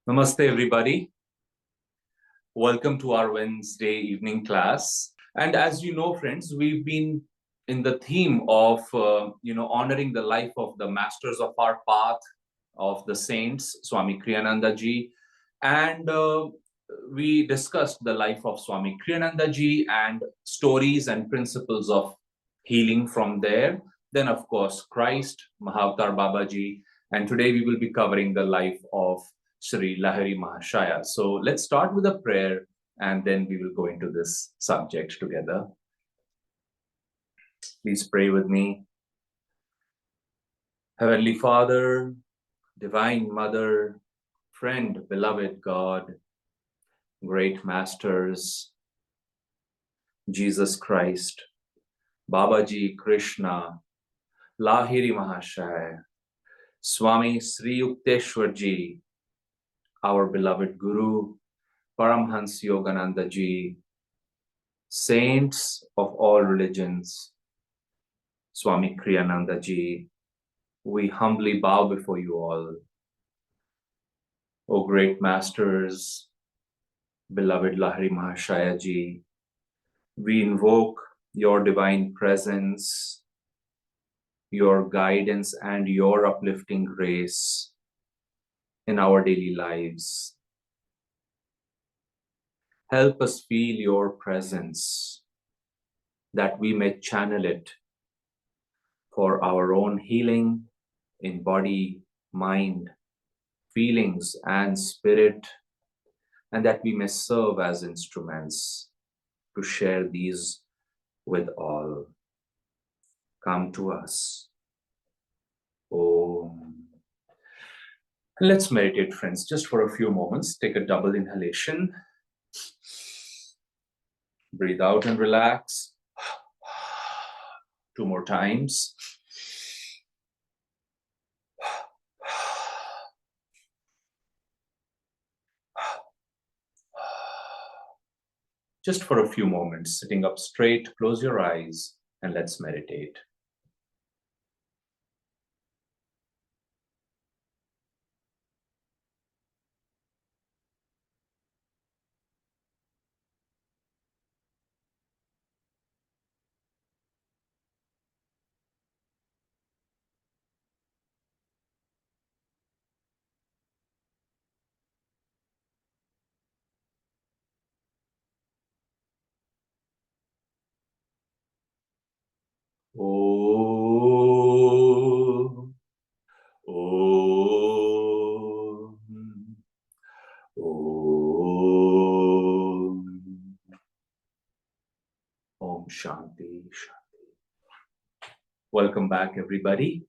Namaste, everybody. Welcome to our Wednesday evening class. And as you know, friends, we've been in the theme of, honoring the life of the masters of our path, of the saints, Swami Kriyananda ji. And we discussed the life of Swami Kriyananda ji and stories and principles of healing from there. Then, of course, Christ, Mahavatar Babaji. And today we will be covering the life of Sri Lahiri Mahashaya. So let's start with a prayer and then we will go into this subject together. Please pray with me. Heavenly Father, Divine Mother, friend, beloved God, great masters, Jesus Christ, Babaji, Krishna, Lahiri Mahashaya, Swami Sri Yukteswarji, our beloved Guru, Paramhansa Yogananda ji, saints of all religions, Swami Kriyananda ji, we humbly bow before you all. O great masters, beloved Lahiri Mahashaya ji, we invoke your divine presence, your guidance and your uplifting grace in our daily lives. Help us feel your presence, that we may channel it for our own healing in body, mind, feelings, and spirit, and that we may serve as instruments to share these with all. Come to us. Om. Let's meditate, friends, just for a few moments. Take a double inhalation. Breathe out and relax. 2 more times. Just for a few moments, sitting up straight, close your eyes and let's meditate. Om. Om. Om. Om Shanti Shanti. Welcome back, everybody.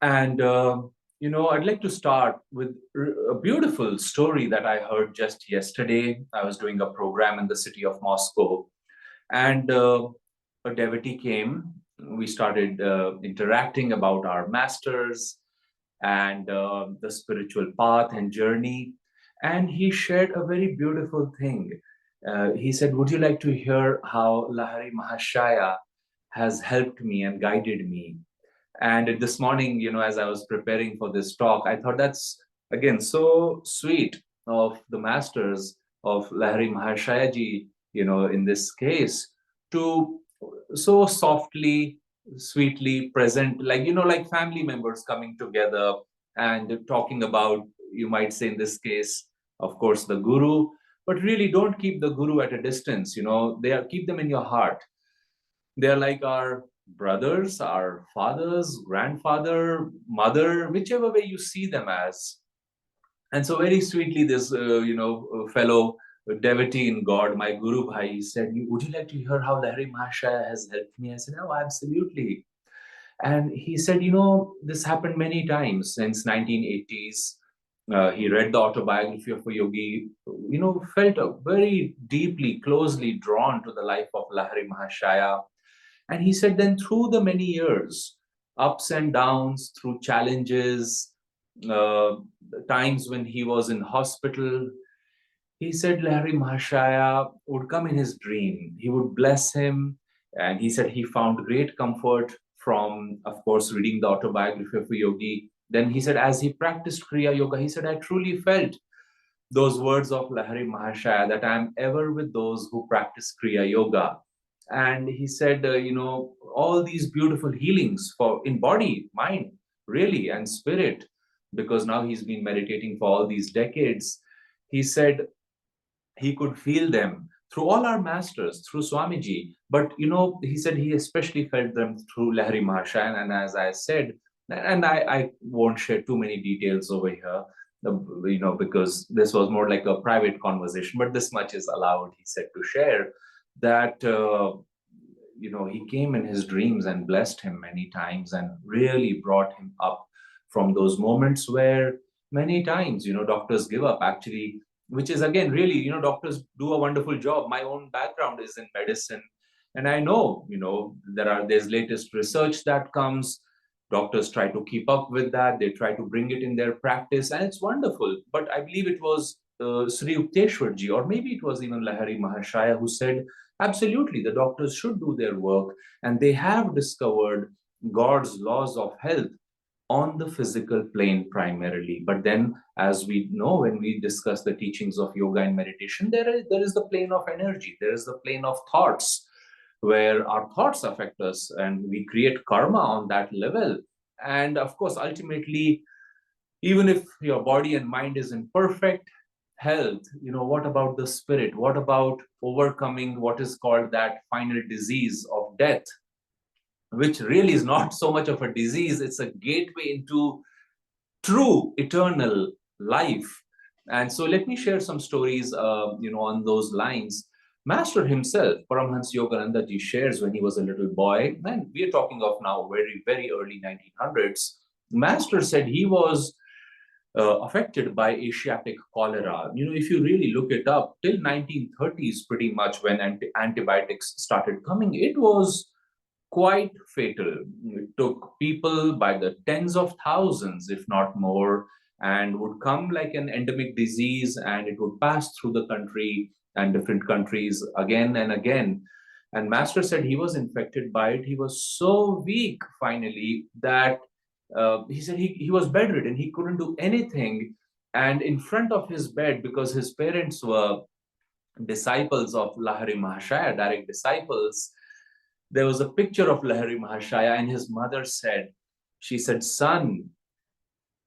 And, I'd like to start with a beautiful story that I heard just yesterday. I was doing a program in the city of Moscow, and a devotee came. We started interacting about our masters and the spiritual path and journey. And he shared a very beautiful thing. He said, would you like to hear how Lahiri Mahashaya has helped me and guided me? And this morning, as I was preparing for this talk, I thought that's, again, so sweet of the masters of Lahiri Mahashaya ji, in this case, to so softly, sweetly present, like family members coming together and talking about, you might say in this case, of course, the Guru, but really don't keep the Guru at a distance, keep them in your heart. They're like our brothers, our fathers, grandfather, mother, whichever way you see them as. And so very sweetly, this, fellow devotee in God, my Guru Bhai, he said, would you like to hear how Lahiri Mahashaya has helped me? I said, oh, absolutely. And he said, this happened many times since 1980s. He read the autobiography of a yogi, felt very deeply, closely drawn to the life of Lahiri Mahashaya. And he said, then through the many years, ups and downs, through challenges, times when he was in hospital, he said Lahiri Mahashaya would come in his dream. He would bless him. And he said he found great comfort from, of course, reading the autobiography of a yogi Then he said, as he practiced Kriya Yoga, he said, I truly felt those words of Lahiri Mahashaya, that I am ever with those who practice Kriya Yoga. And he said, all these beautiful healings for in body, mind, really, and spirit, because now he's been meditating for all these decades. He said he could feel them through all our masters, through Swamiji. But, he said he especially felt them through Lahiri Mahashaya. And as I said, and I won't share too many details over here, because this was more like a private conversation, but this much is allowed, he said, to share that, he came in his dreams and blessed him many times and really brought him up from those moments where many times, doctors give up actually, which is again, really, doctors do a wonderful job. My own background is in medicine. And I know, there's latest research that comes. Doctors try to keep up with that. They try to bring it in their practice, and it's wonderful. But I believe it was Sri Yukteswarji, or maybe it was even Lahiri Mahashaya, who said, absolutely, the doctors should do their work, and they have discovered God's laws of health on the physical plane primarily. But then, as we know, when we discuss the teachings of yoga and meditation, there is the plane of energy, there is the plane of thoughts, where our thoughts affect us and we create karma on that level. And of course, ultimately, even if your body and mind is in perfect health, what about the spirit? What about overcoming what is called that final disease of death, which really is not so much of a disease, it's a gateway into true eternal life. And so let me share some stories, on those lines. Master himself, Paramhansa Yogananda ji, shares when he was a little boy, and we are talking of now very, very early 1900s. Master said he was affected by Asiatic cholera. If you really look it up, till 1930s, pretty much when antibiotics started coming, it was quite fatal. It took people by the tens of thousands, if not more, and would come like an endemic disease, and it would pass through the country and different countries again and again. And Master said he was infected by it. He was so weak finally that he said he was bedridden. He couldn't do anything. And in front of his bed, because his parents were disciples of Lahiri Mahashaya, direct disciples, there was a picture of Lahiri Mahashaya, and his mother said, she said, son,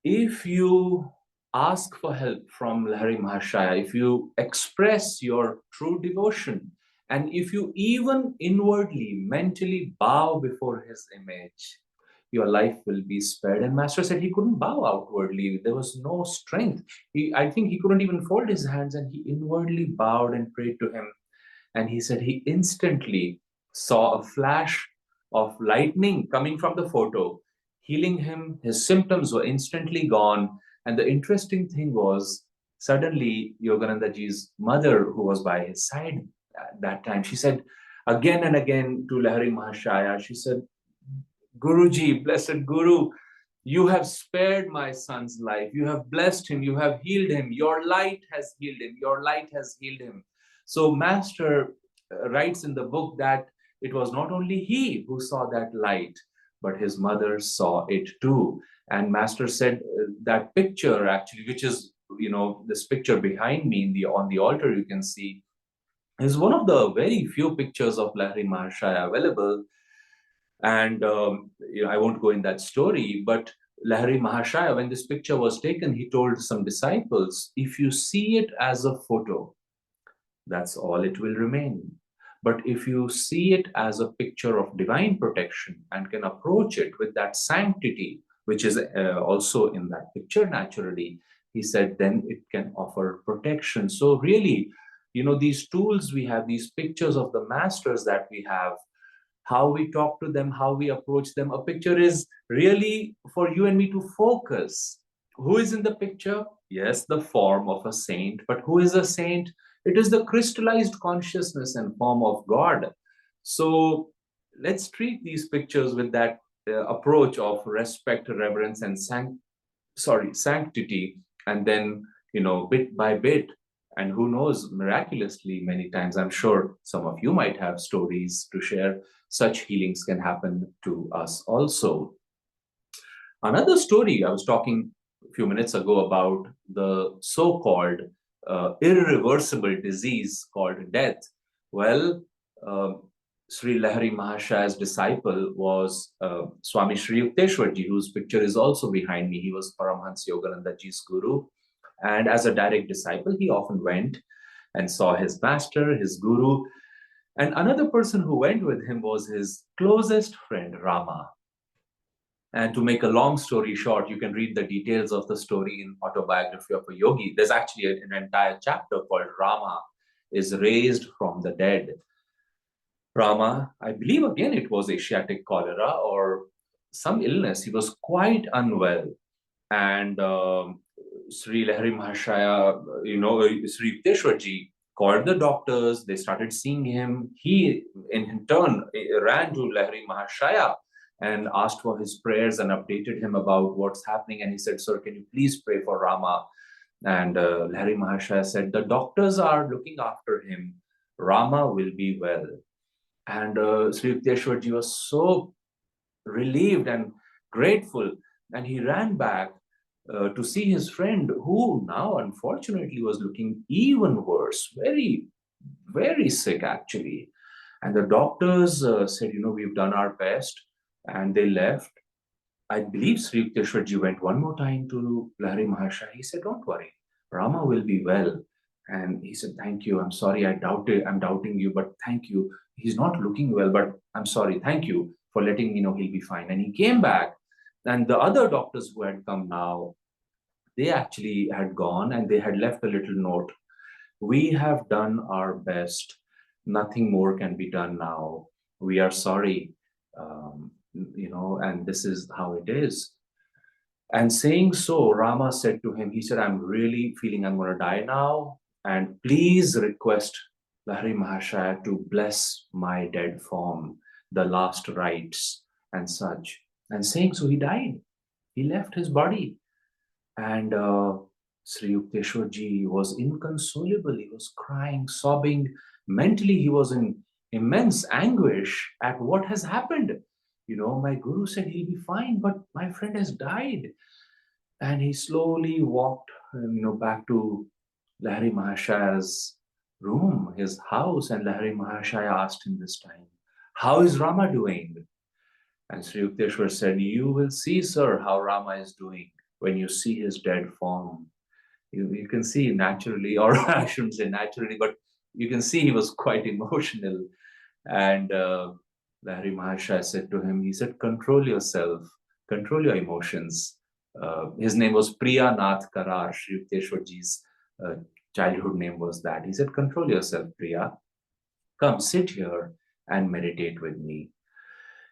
if you ask for help from Lahiri Mahashaya, if you express your true devotion, and if you even inwardly, mentally bow before his image, your life will be spared. And Master said he couldn't bow outwardly. There was no strength. I think he couldn't even fold his hands, and he inwardly bowed and prayed to him. And he said he instantly saw a flash of lightning coming from the photo, healing him. His symptoms were instantly gone. And the interesting thing was, suddenly, Yogananda ji's mother, who was by his side at that time, she said again and again to Lahiri Mahashaya, she said, Guruji, blessed Guru, you have spared my son's life. You have blessed him. You have healed him. Your light has healed him. Your light has healed him. So Master writes in the book that it was not only he who saw that light, but his mother saw it too. And Master said that picture actually, which is, this picture behind me on the altar, you can see, is one of the very few pictures of Lahiri Mahashaya available. And I won't go in that story, but Lahiri Mahashaya, when this picture was taken, he told some disciples, if you see it as a photo, that's all it will remain. But if you see it as a picture of divine protection and can approach it with that sanctity, which is also in that picture naturally, he said, then it can offer protection. So really, these tools we have, these pictures of the masters that we have, how we talk to them, how we approach them. A picture is really for you and me to focus. Who is in the picture? Yes, the form of a saint. But who is a saint? It is the crystallized consciousness and form of God. So let's treat these pictures with that approach of respect, reverence, and sanctity. And then, bit by bit, and who knows, miraculously, many times, I'm sure some of you might have stories to share, such healings can happen to us also. Another story, I was talking a few minutes ago about the so-called irreversible disease called death. Well, uh, Sri Lahiri Mahashaya's disciple was Swami Sri Yukteswarji, whose picture is also behind me. He was Paramhansa Yogananda ji's guru. And as a direct disciple, he often went and saw his master, his guru. And another person who went with him was his closest friend, Rama. And to make a long story short, you can read the details of the story in Autobiography of a Yogi. There's actually an entire chapter called Rama is Raised from the Dead. Rama, I believe again it was Asiatic cholera or some illness. He was quite unwell. And Sri Lahiri Mahashaya, Sri Yukteswarji called the doctors. They started seeing him. He, in turn, ran to Lahiri Mahashaya and asked for his prayers and updated him about what's happening. And he said, "Sir, can you please pray for Rama?" And Lahiri Mahashaya said, "The doctors are looking after him. Rama will be well." And Sri Yukteswarji was so relieved and grateful. And he ran back to see his friend, who now unfortunately was looking even worse, very, very sick actually. And the doctors said, "We've done our best." And they left. I believe Sri Yukteswarji went one more time to Lahiri Mahashaya. He said, "Don't worry, Rama will be well." And he said, "Thank you. I'm sorry I'm doubting you, but thank you. He's not looking well, but I'm sorry. Thank you for letting me know he'll be fine." And he came back. And the other doctors who had come now, they actually had gone and they had left a little note. "We have done our best. Nothing more can be done now. We are sorry. And this is how it is." And saying so, Rama said to him, he said, "I'm really feeling I'm going to die now. And please request Lahiri Mahashaya to bless my dead form, the last rites and such." And saying so, he died. He left his body. And Sri Yukteswarji was inconsolable. He was crying, sobbing. Mentally, he was in immense anguish at what has happened. My guru said he'll be fine, but my friend has died. And he slowly walked, back to Lahiri Mahashaya's room, his house. And Lahiri Mahashaya asked him this time, "How is Rama doing?" And Sri Yukteswar said, "You will see, sir, how Rama is doing when you see his dead form." You can see naturally, or I shouldn't say naturally, but you can see he was quite emotional. And Lahiri Mahashaya said to him, he said, "Control yourself, control your emotions." His name was Priya Nath Karar, Sri Yukteswarji's childhood name was that. He said, "Control yourself, Priya. Come, sit here and meditate with me."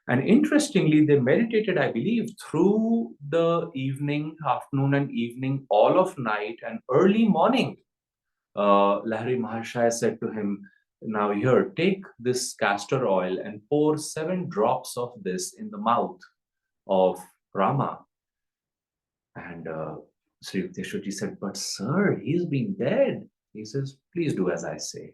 And interestingly, they meditated, I believe, through the evening, afternoon and evening, all of night and early morning. Lahiri Mahashaya said to him, "Now here, take this castor oil and pour 7 drops of this in the mouth of Rama." And Sri Yukteswarji said, "But sir, he's been dead." He says, "Please do as I say."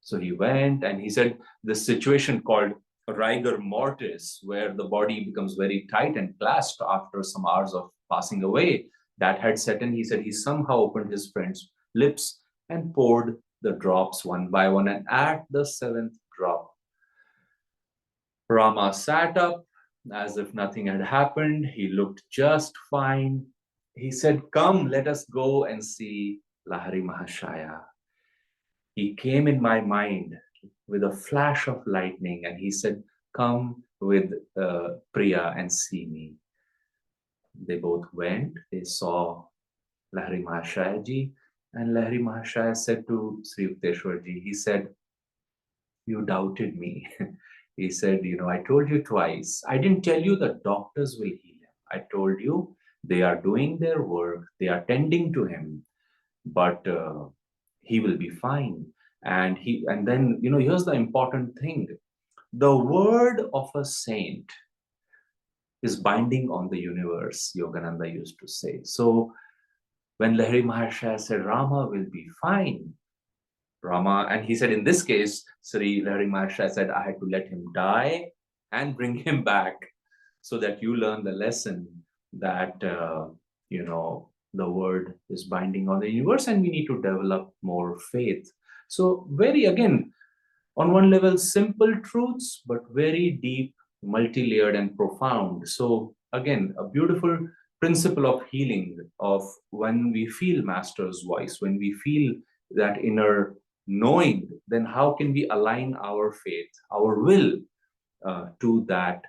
So he went and he said, this situation called rigor mortis, where the body becomes very tight and clasped after some hours of passing away, that had set in. He said he somehow opened his friend's lips and poured the drops one by one. And at the 7th drop, Rama sat up as if nothing had happened. He looked just fine. He said, "Come, let us go and see Lahiri Mahashaya." He came in my mind with a flash of lightning and he said, "Come with Priya and see me." They both went. They saw Lahiri Mahashaya ji, and Lahiri Mahashaya said to Sri Yukteswarji, he said, "You doubted me." He said, "I told you twice. I didn't tell you the doctors will heal him. I told you they are doing their work. They are tending to him, but he will be fine." And then, here's the important thing. The word of a saint is binding on the universe, Yogananda used to say. So when Lahiri Mahashaya said, "Rama will be fine," Rama, and he said, in this case, Sri Lahiri Mahashaya said, "I had to let him die and bring him back so that you learn the lesson. that, the word is binding on the universe and we need to develop more faith. So, very again, on one level, simple truths, but very deep, multi layered, and profound. So, again, a beautiful principle of healing of when we feel Master's voice, when we feel that inner knowing, then how can we align our faith, our will to that,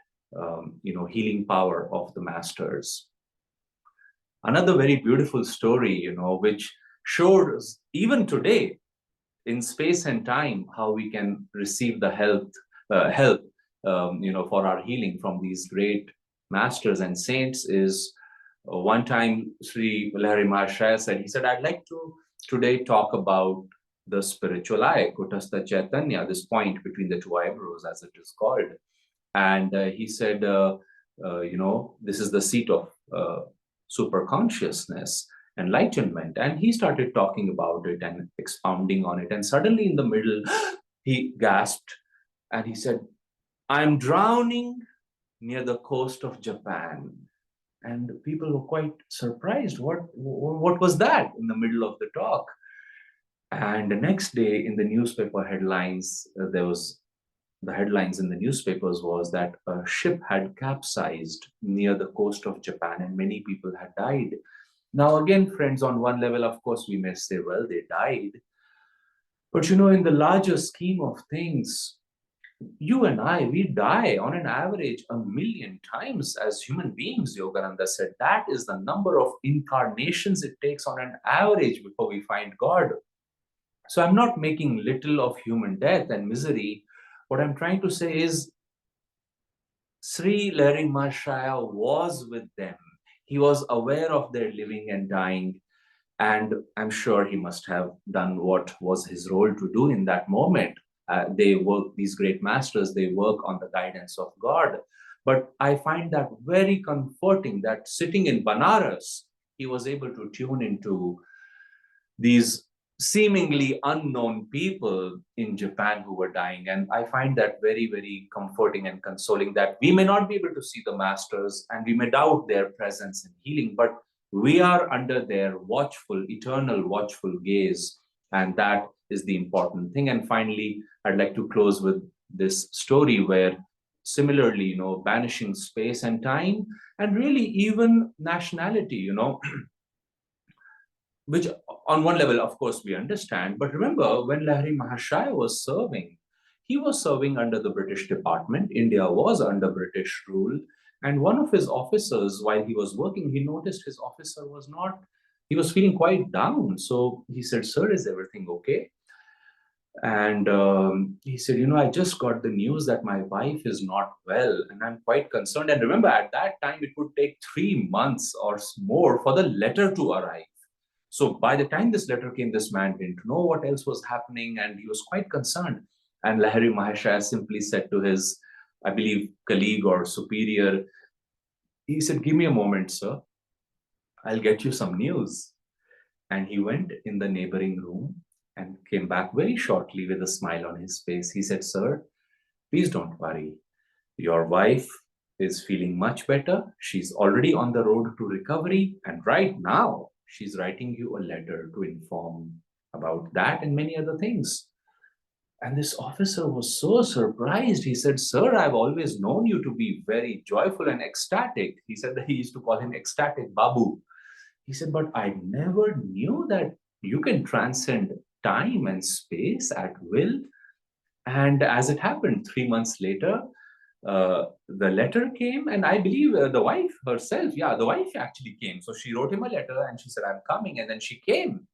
healing power of the Masters? Another very beautiful story, which showed us even today in space and time how we can receive the help for our healing from these great masters and saints is one time Sri Lahiri Mahashaya said, he said, I'd like to today talk about the spiritual eye, Kutastha Chaitanya, this point between the two eyebrows as it is called. And he said, this is the seat of super consciousness, enlightenment. And he started talking about it and expounding on it. And suddenly in the middle, he gasped and he said, I'm drowning near the coast of Japan. And people were quite surprised. What was that in the middle of the talk? And the next day in the newspaper headlines, the headlines in the newspapers was that a ship had capsized near the coast of Japan and many people had died. Now, again, friends, on one level, of course, we may say, well, they died. But, in the larger scheme of things, you and I, we die on an average 1,000,000 times as human beings, Yogananda said. That is the number of incarnations it takes on an average before we find God. So I'm not making little of human death and misery. What I'm trying to say is Sri Lahiri Mahashaya was with them. He was aware of their living and dying. And I'm sure he must have done what was his role to do in that moment. These great masters, they work on the guidance of God. But I find that very comforting that sitting in Banaras, he was able to tune into these seemingly unknown people in Japan who were dying. And I find that very, very comforting and consoling that we may not be able to see the masters and we may doubt their presence in healing, but we are under their watchful, eternal watchful gaze. And that is the important thing. And finally, I'd like to close with this story where similarly, banishing space and time and really even nationality, which on one level, of course, we understand. But remember, when Lahiri Mahashaya was serving, he was serving under the British Department. India was under British rule. And one of his officers, while he was working, he noticed his officer was not, he was feeling quite down. So he said, Sir, is everything okay? And he said, I just got the news that my wife is not well and I'm quite concerned. And remember, at that time, it would take 3 months or more for the letter to arrive. So by the time this letter came, this man didn't know what else was happening and he was quite concerned. And Lahiri Mahashaya simply said to his, I believe, colleague or superior, he said, give me a moment, sir. I'll get you some news. And he went in the neighboring room and came back very shortly with a smile on his face. He said, Sir, please don't worry. Your wife is feeling much better. She's already on the road to recovery. And right now, she's writing you a letter to inform about that and many other things. And this officer was so surprised. He said, Sir, I've always known you to be very joyful and ecstatic. He said that he used to call him ecstatic Babu. He said, but I never knew that you can transcend time and space at will. And as it happened, 3 months later, the letter came, and I believe the wife herself, the wife actually came. So she wrote him a letter and she said, I'm coming. And then she came.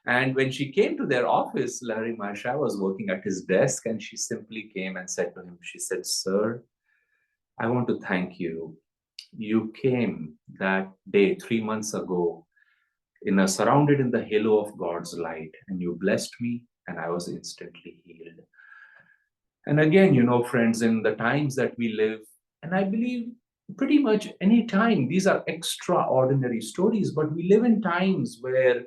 And when she came to their office, Lahiri Mahashaya was working at his desk and she simply came and said to him, she said, Sir, I want to thank you. You came that day 3 months ago surrounded in the halo of God's light, and you blessed me, and I was instantly healed. And again, friends, in the times that we live, and I believe pretty much any time, these are extraordinary stories, but we live in times where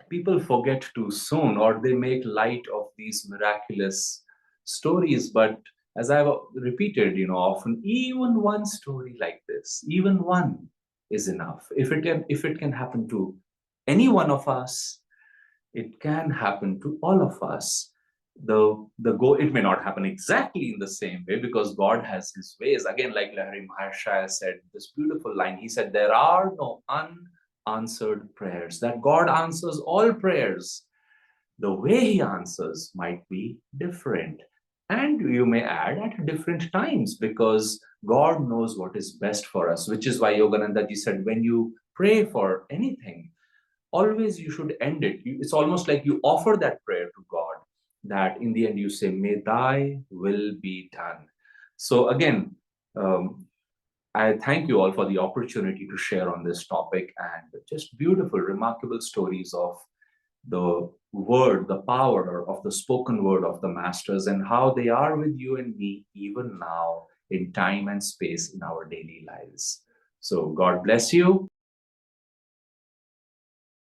people forget too soon or they make light of these miraculous stories. But as I've repeated, often, even one story like this, even one, is enough. If it can happen to any one of us, it can happen to all of us. The goal, it may not happen exactly in the same way, because God has his ways. Again, like Lahiri Mahashaya said, this beautiful line, he said, there are no unanswered prayers, that God answers all prayers. The way he answers might be different. And you may add at different times, because God knows what is best for us, which is why Yogananda ji said, when you pray for anything, always you should end it. It's almost like you offer that prayer to God, that in the end you say, may thy will be done. So again, I thank you all for the opportunity to share on this topic, and just beautiful, remarkable stories of the word, the power of the spoken word of the masters, and how they are with you and me even now in time and space in our daily lives. So God bless you.